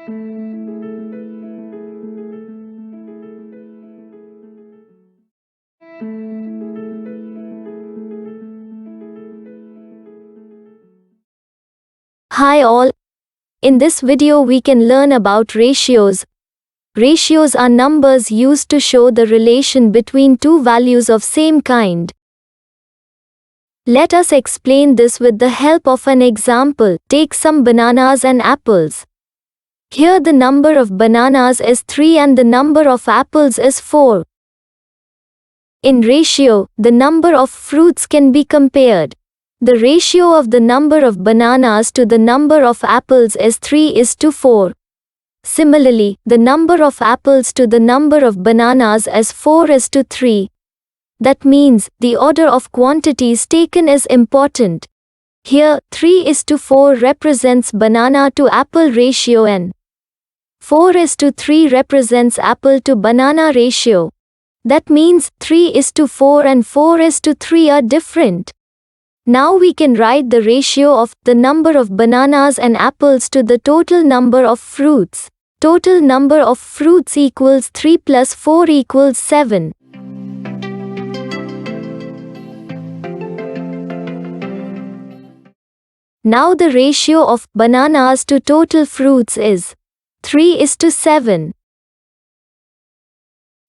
Hi all. In this video we can learn about ratios. Ratios are numbers used to show the relation between two values of same kind. Let us explain this with the help of an example. Take some bananas and apples. Here the number of bananas is 3 and the number of apples is 4. In ratio, the number of fruits can be compared. The ratio of the number of bananas to the number of apples is 3:4. Similarly, the number of apples to the number of bananas is 4:3. That means, the order of quantities taken is important. Here, 3:4 represents banana to apple ratio and 4:3 represents apple to banana ratio. That means, 3:4 and 4:3 are different. Now we can write the ratio of the number of bananas and apples to the total number of fruits. Total number of fruits equals 3 plus 4 equals 7. Now the ratio of bananas to total fruits is 3:7.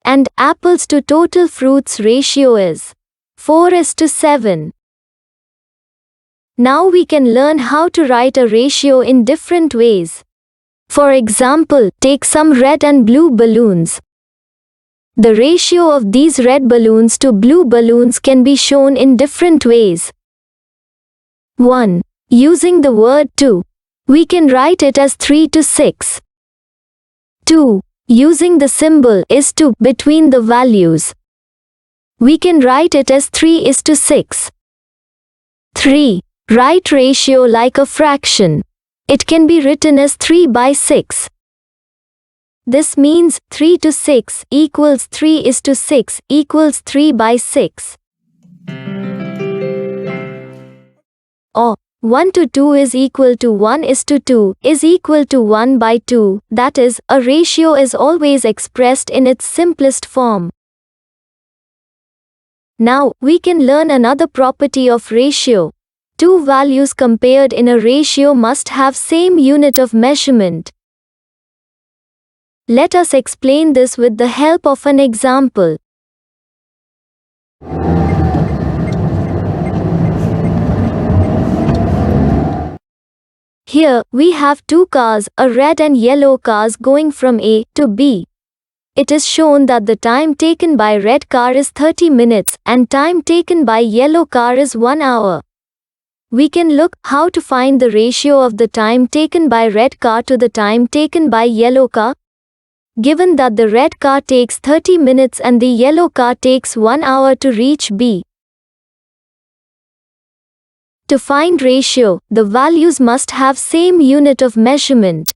And apples to total fruits ratio is 4:7. Now we can learn how to write a ratio in different ways. For example, take some red and blue balloons. The ratio of these red balloons to blue balloons can be shown in different ways. 1. Using the word to. We can write it as 3:6. 2. Using the symbol is to between the values. We can write it as 3:6. 3. Write ratio like a fraction. It can be written as 3/6. This means 3:6 equals 3:6 equals 3/6. Or 1:2 is equal to 1:2 is equal to 1/2. That is, a ratio is always expressed in its simplest form. Now, we can learn another property of ratio. Two values compared in a ratio must have same unit of measurement. Let us explain this with the help of an example. Here, we have two cars, a red and yellow cars going from A to B. It is shown that the time taken by red car is 30 minutes and time taken by yellow car is 1 hour. We can look how to find the ratio of the time taken by red car to the time taken by yellow car. Given that the red car takes 30 minutes and the yellow car takes 1 hour to reach B. To find ratio, the values must have same unit of measurement.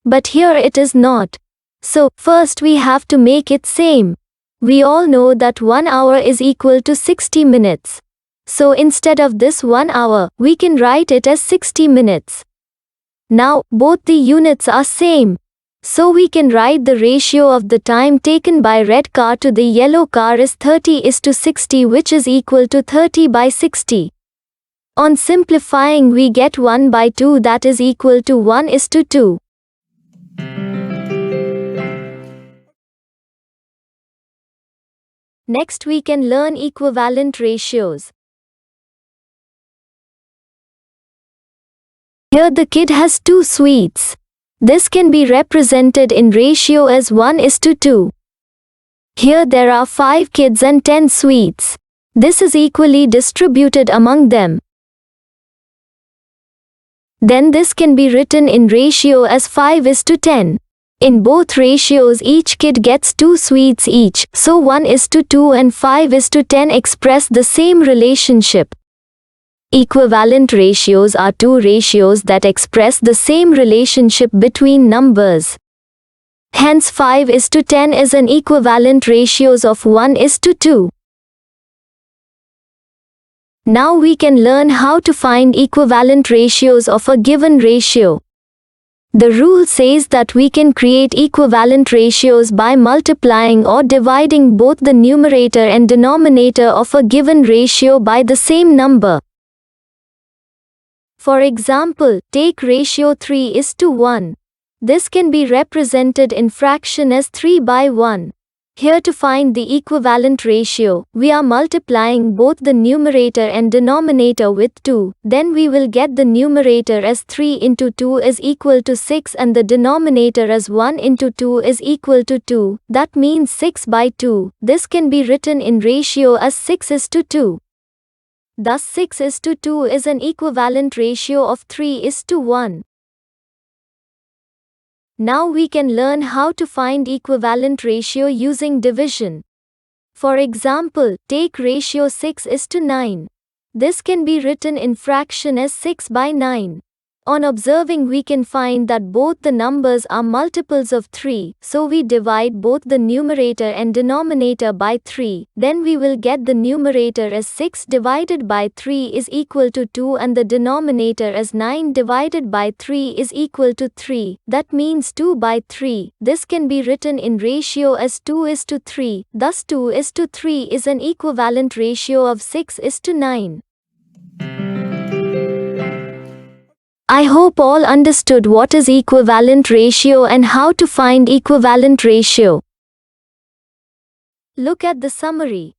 But here it is not. So, first we have to make it same. We all know that 1 hour is equal to 60 minutes. So instead of this 1 hour, we can write it as 60 minutes. Now, both the units are same. So we can write the ratio of the time taken by red car to the yellow car is 30:60, which is equal to 30/60. On simplifying we get 1/2, that is equal to 1:2. Next we can learn equivalent ratios. Here the kid has 2 sweets. This can be represented in ratio as 1:2. Here there are 5 kids and 10 sweets. This is equally distributed among them. Then this can be written in ratio as 5:10. In both ratios each kid gets 2 sweets each, so 1:2 and 5:10 express the same relationship. Equivalent ratios are two ratios that express the same relationship between numbers. Hence 5:10 is an equivalent ratio of 1:2. Now we can learn how to find equivalent ratios of a given ratio. The rule says that we can create equivalent ratios by multiplying or dividing both the numerator and denominator of a given ratio by the same number. For example, take ratio 3:1. This can be represented in fraction as 3/1. Here, to find the equivalent ratio, we are multiplying both the numerator and denominator with 2. Then we will get the numerator as 3 into 2 is equal to 6 and the denominator as 1 into 2 is equal to 2. That means 6/2. This can be written in ratio as 6:2. Thus 6:2 is an equivalent ratio of 3:1. Now we can learn how to find equivalent ratio using division. For example, take ratio 6:9. This can be written in fraction as 6/9. On observing, we can find that both the numbers are multiples of 3, so we divide both the numerator and denominator by 3. Then we will get the numerator as 6 divided by 3 is equal to 2 and the denominator as 9 divided by 3 is equal to 3. That means 2/3. This can be written in ratio as 2:3. Thus 2:3 is an equivalent ratio of 6:9. I hope all understood what is equivalent ratio and how to find equivalent ratio. Look at the summary.